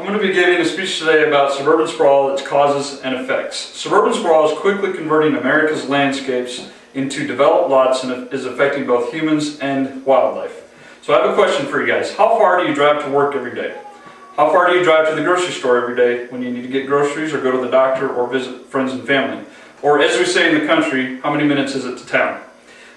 I'm going to be giving a speech today about suburban sprawl, its causes and effects. Suburban sprawl is quickly converting America's landscapes into developed lots and is affecting both humans and wildlife. So I have a question for you guys. How far do you drive to work every day? How far do you drive to the grocery store every day when you need to get groceries or go to the doctor or visit friends and family? Or as we say in the country, how many minutes is it to town?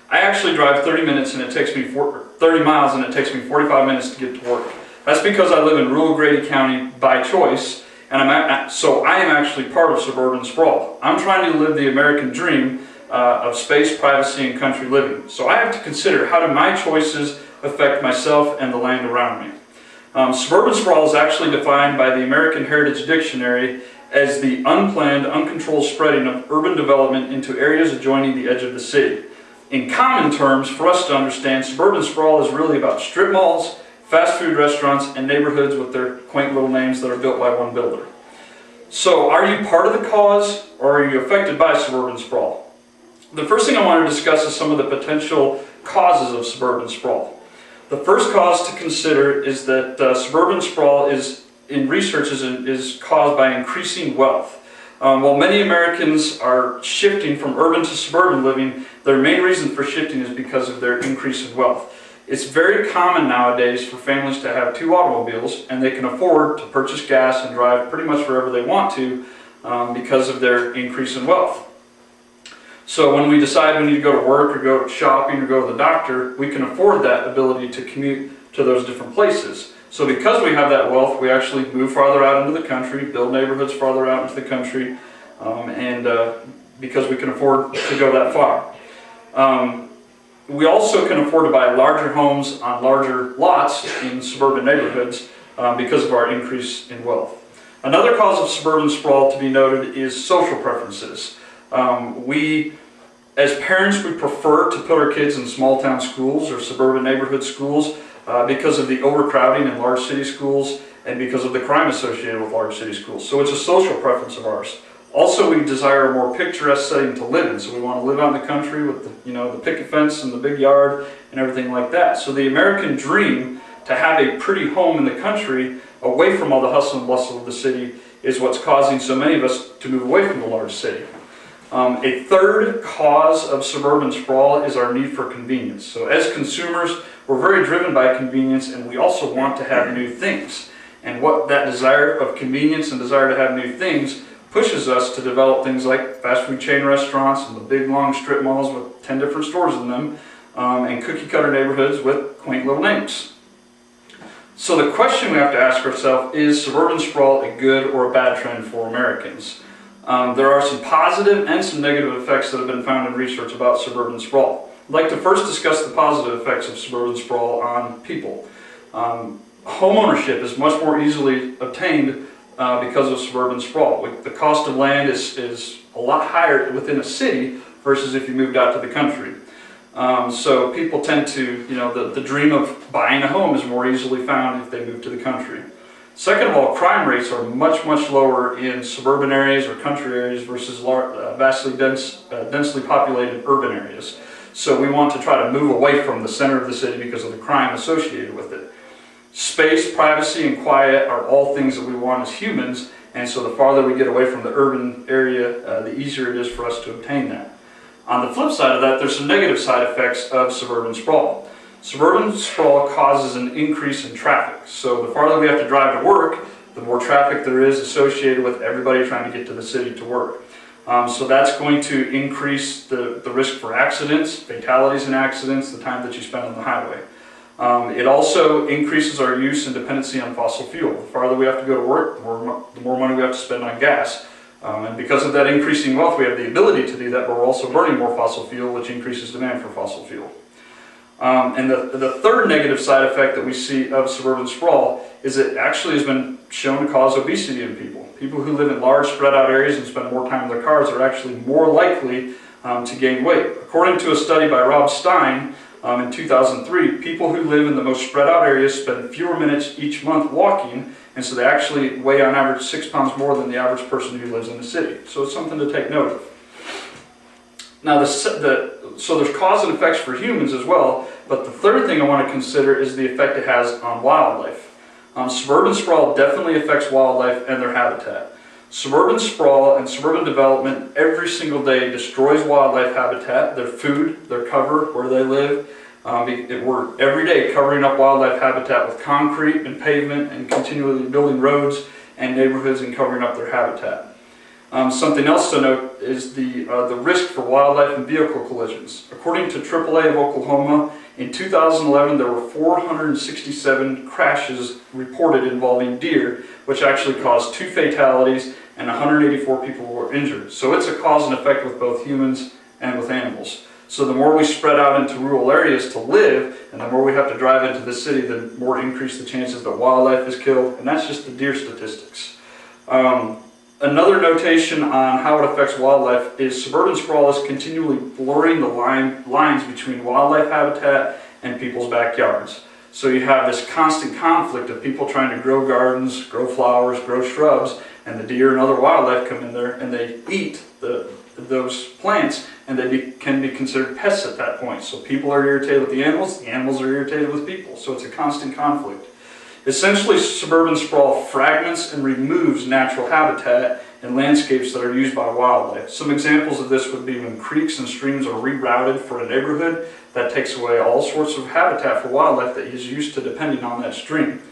I actually drive 30 minutes and it takes me 30 miles and it takes me 45 minutes to get to work. That's because I live in rural Grady County by choice, and so I am actually part of suburban sprawl. I'm trying to live the American dream of space, privacy, and country living. So I have to consider, how do my choices affect myself and the land around me? Suburban sprawl is actually defined by the American Heritage Dictionary as the unplanned, uncontrolled spreading of urban development into areas adjoining the edge of the city. In common terms, for us to understand, suburban sprawl is really about strip malls, fast food restaurants, and neighborhoods with their quaint little names that are built by one builder. So, are you part of the cause, or are you affected by suburban sprawl? The first thing I want to discuss is some of the potential causes of suburban sprawl. The first cause to consider is that suburban sprawl in research is caused by increasing wealth. While many Americans are shifting from urban to suburban living, their main reason for shifting is because of their increase in wealth. It's very common nowadays for families to have two automobiles, and they can afford to purchase gas and drive pretty much wherever they want to because of their increase in wealth. So when we decide we need to go to work or go shopping or go to the doctor, we can afford that ability to commute to those different places. So because we have that wealth, we actually move farther out into the country, build neighborhoods farther out into the country, because we can afford to go that far. We also can afford to buy larger homes on larger lots in suburban neighborhoods because of our increase in wealth. Another cause of suburban sprawl to be noted is social preferences. As parents, we prefer to put our kids in small town schools or suburban neighborhood schools because of the overcrowding in large city schools and because of the crime associated with large city schools. So it's a social preference of ours. Also, we desire a more picturesque setting to live in, so we want to live out in the country with the picket fence and the big yard and everything like that. So the American dream to have a pretty home in the country away from all the hustle and bustle of the city is what's causing so many of us to move away from the large city. A third cause of suburban sprawl is our need for convenience. So as consumers, we're very driven by convenience, and we also want to have new things. And what that desire of convenience and desire to have new things pushes us to develop things like fast food chain restaurants and the big long strip malls with 10 different stores in them, and cookie cutter neighborhoods with quaint little names. So the question we have to ask ourselves is suburban sprawl a good or a bad trend for Americans? There are some positive and some negative effects that have been found in research about suburban sprawl. I'd like to first discuss the positive effects of suburban sprawl on people. Home ownership is much more easily obtained because of suburban sprawl. The cost of land is a lot higher within a city versus if you moved out to the country. So people tend to, the dream of buying a home is more easily found if they move to the country. Second of all, crime rates are much lower in suburban areas or country areas versus densely populated urban areas. So we want to try to move away from the center of the city because of the crime associated with it. Space, privacy, and quiet are all things that we want as humans, and so the farther we get away from the urban area, the easier it is for us to obtain that. On the flip side of that, there's some negative side effects of suburban sprawl. Suburban sprawl causes an increase in traffic. So the farther we have to drive to work, the more traffic there is associated with everybody trying to get to the city to work. So that's going to increase the risk for accidents, fatalities and accidents, the time that you spend on the highway. It also increases our use and dependency on fossil fuel. The farther we have to go to work, the more money we have to spend on gas. And because of that increasing wealth, we have the ability to do that, but we're also burning more fossil fuel, which increases demand for fossil fuel. And the third negative side effect that we see of suburban sprawl is it actually has been shown to cause obesity in people. People who live in large spread out areas and spend more time in their cars are actually more likely to gain weight. According to a study by Rob Stein in 2003, people who live in the most spread out areas spend fewer minutes each month walking, and so they actually weigh on average 6 pounds more than the average person who lives in the city. So it's something to take note of. Now, so there's cause and effects for humans as well, but the third thing I want to consider is the effect it has on wildlife. Suburban sprawl definitely affects wildlife and their habitat. Suburban sprawl and suburban development every single day destroys wildlife habitat, their food, their cover, where they live. We're every day covering up wildlife habitat with concrete and pavement and continually building roads and neighborhoods and covering up their habitat. Something else to note is the risk for wildlife and vehicle collisions. According to AAA of Oklahoma, in 2011 there were 467 crashes reported involving deer, which actually caused 2 fatalities and 184 people were injured. So it's a cause and effect with both humans and with animals. So the more we spread out into rural areas to live, and the more we have to drive into the city, the more increase the chances that wildlife is killed, and that's just the deer statistics. Another notation on how it affects wildlife is suburban sprawl is continually blurring the lines between wildlife habitat and people's backyards. So you have this constant conflict of people trying to grow gardens, grow flowers, grow shrubs, and the deer and other wildlife come in there and they eat those plants, and they can be considered pests at that point. So people are irritated with the animals are irritated with people. So it's a constant conflict. Essentially, suburban sprawl fragments and removes natural habitat and landscapes that are used by wildlife. Some examples of this would be when creeks and streams are rerouted for a neighborhood. That takes away all sorts of habitat for wildlife that is used to depending on that stream.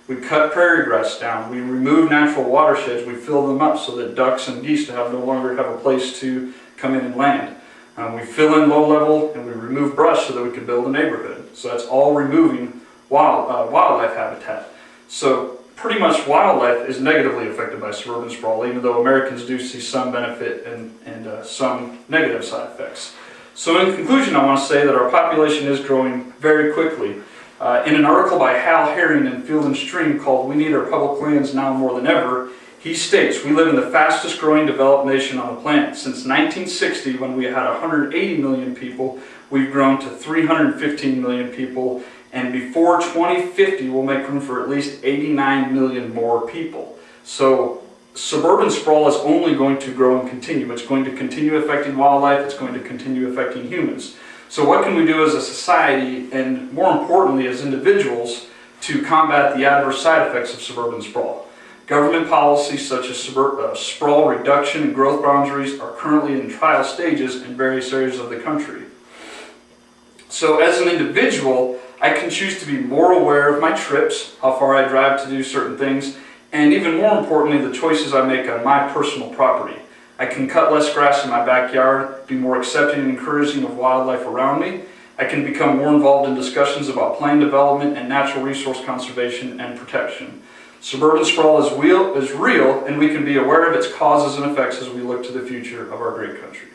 We cut prairie grass down. We remove natural watersheds. We fill them up so that ducks and geese no longer have a place to come in and land. We fill in low level and we remove brush so that we can build a neighborhood. So that's all removing wildlife habitat. So pretty much wildlife is negatively affected by suburban sprawl, even though Americans do see some benefit and some negative side effects. So in conclusion, I want to say that our population is growing very quickly. In an article by Hal Herring in Field and Stream called "We Need Our Public Lands Now More Than Ever," he states, "We live in the fastest growing developed nation on the planet. Since 1960, when we had 180 million people, we've grown to 315 million people, and before 2050 we'll make room for at least 89 million more people." So suburban sprawl is only going to grow and continue. It's going to continue affecting wildlife, it's going to continue affecting humans. So what can we do as a society, and more importantly as individuals, to combat the adverse side effects of suburban sprawl? Government policies such as sprawl reduction and growth boundaries are currently in trial stages in various areas of the country. So as an individual, I can choose to be more aware of my trips, how far I drive to do certain things, and even more importantly, the choices I make on my personal property. I can cut less grass in my backyard, be more accepting and encouraging of wildlife around me. I can become more involved in discussions about plan development and natural resource conservation and protection. Suburban sprawl is real, and we can be aware of its causes and effects as we look to the future of our great country.